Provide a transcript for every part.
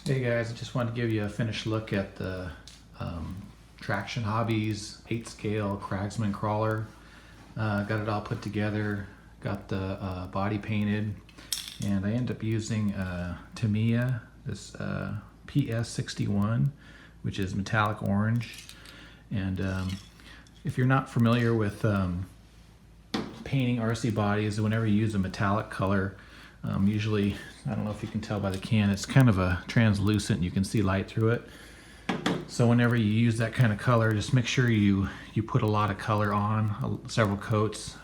Hey guys, I just wanted to give you a finished look at the Traction Hobbies 8-scale Cragsman crawler. Got it all put together, got the body painted, and I ended up using Tamiya, this PS61, which is metallic orange. And if you're not familiar with painting RC bodies, whenever you use a metallic color, usually, I don't know if you can tell by the can, it's kind of a translucent, you can see light through it. So whenever you use that kind of color, just make sure you put a lot of color on, several coats,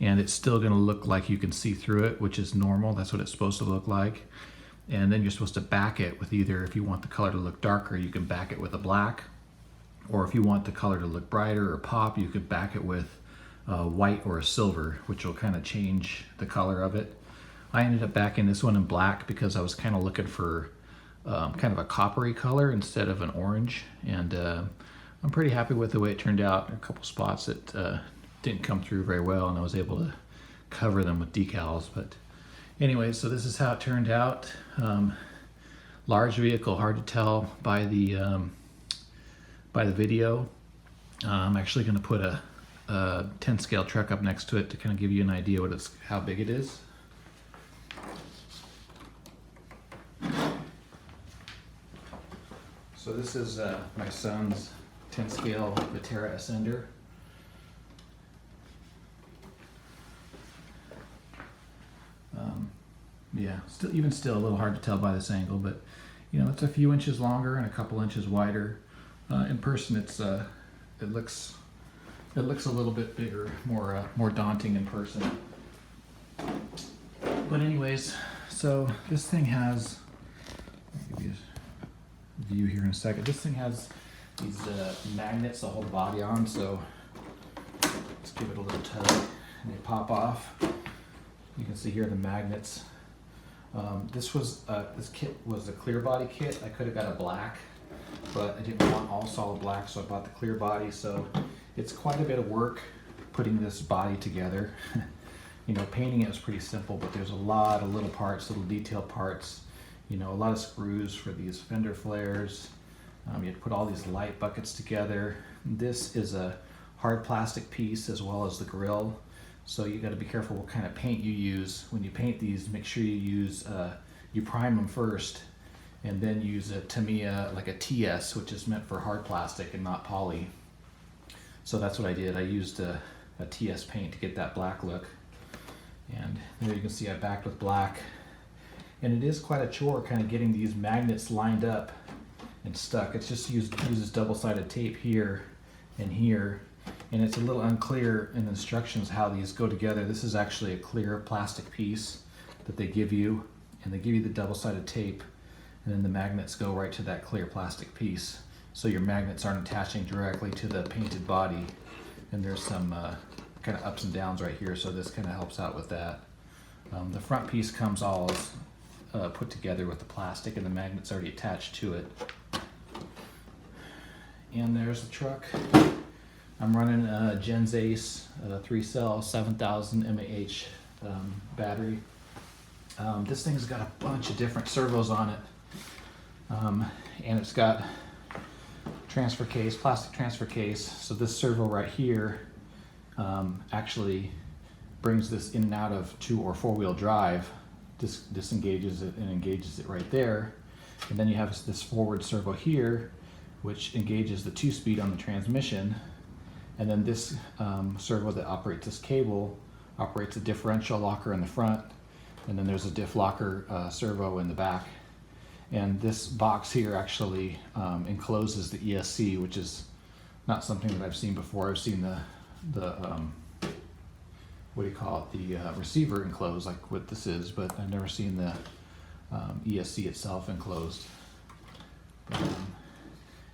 and it's still going to look like you can see through it, which is normal. That's what it's supposed to look like. And then you're supposed to back it with either, if you want the color to look darker, you can back it with a black, or if you want the color to look brighter or pop, you could back it with white or a silver, which will kind of change the color of it. I ended up backing this one in black because I was kind of looking for kind of a coppery color instead of an orange, and I'm pretty happy with the way it turned out. A couple spots that didn't come through very well, and I was able to cover them with decals. But anyway, so this is how it turned out. Large vehicle, hard to tell by the video. I'm actually going to put a 10 scale truck up next to it to kind of give you an idea how big it is. So this is my son's 10 scale Vatera Ascender. Yeah, still a little hard to tell by this angle, but you know, it's a few inches longer and a couple inches wider. In person, it looks a little bit bigger, more daunting in person. But anyways, so this thing has, I'll give you a view here in a second. This thing has these magnets that hold the body on, so let's give it a little tug and they pop off. You can see here the magnets. This kit was a clear body kit. I could have got a black, but I didn't want all solid black, so I bought the clear body. So it's quite a bit of work putting this body together. You know, painting it was pretty simple, but there's a lot of little parts, little detail parts. You know, a lot of screws for these fender flares. You had to put all these light buckets together. This is a hard plastic piece as well as the grill. So you got to be careful what kind of paint you use. When you paint these, make sure you prime them first, and then use a Tamiya, like a TS, which is meant for hard plastic and not poly. So that's what I did. I used a TS paint to get that black look. And there you can see I backed with black. And it is quite a chore kind of getting these magnets lined up and stuck. It's just uses double-sided tape here and here. And it's a little unclear in the instructions how these go together. This is actually a clear plastic piece that they give you, and they give you the double-sided tape, and then the magnets go right to that clear plastic piece. So your magnets aren't attaching directly to the painted body. And there's some kind of ups and downs right here, so this kind of helps out with that. The front piece comes all put together with the plastic, and the magnet's already attached to it. And there's the truck. I'm running a Gens Ace 3-cell 7000 mAh battery. This thing's got a bunch of different servos on it, and it's got transfer case, plastic transfer case. So this servo right here actually brings this in and out of 2- or 4-wheel drive. Disengages it and engages it right there. And then you have this forward servo here, which engages the 2-speed on the transmission. And then this servo that operates this cable operates a differential locker in the front, and then there's a diff locker servo in the back. And this box here actually encloses the ESC, which is not something that I've seen before. I've seen the what do you call it, the receiver enclosed, like what this is, but I've never seen the ESC itself enclosed. But,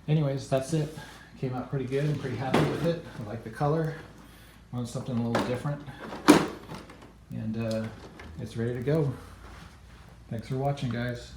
anyways, that's it. Came out pretty good. I'm pretty happy with it. I like the color. Want something a little different, and it's ready to go. Thanks for watching, guys.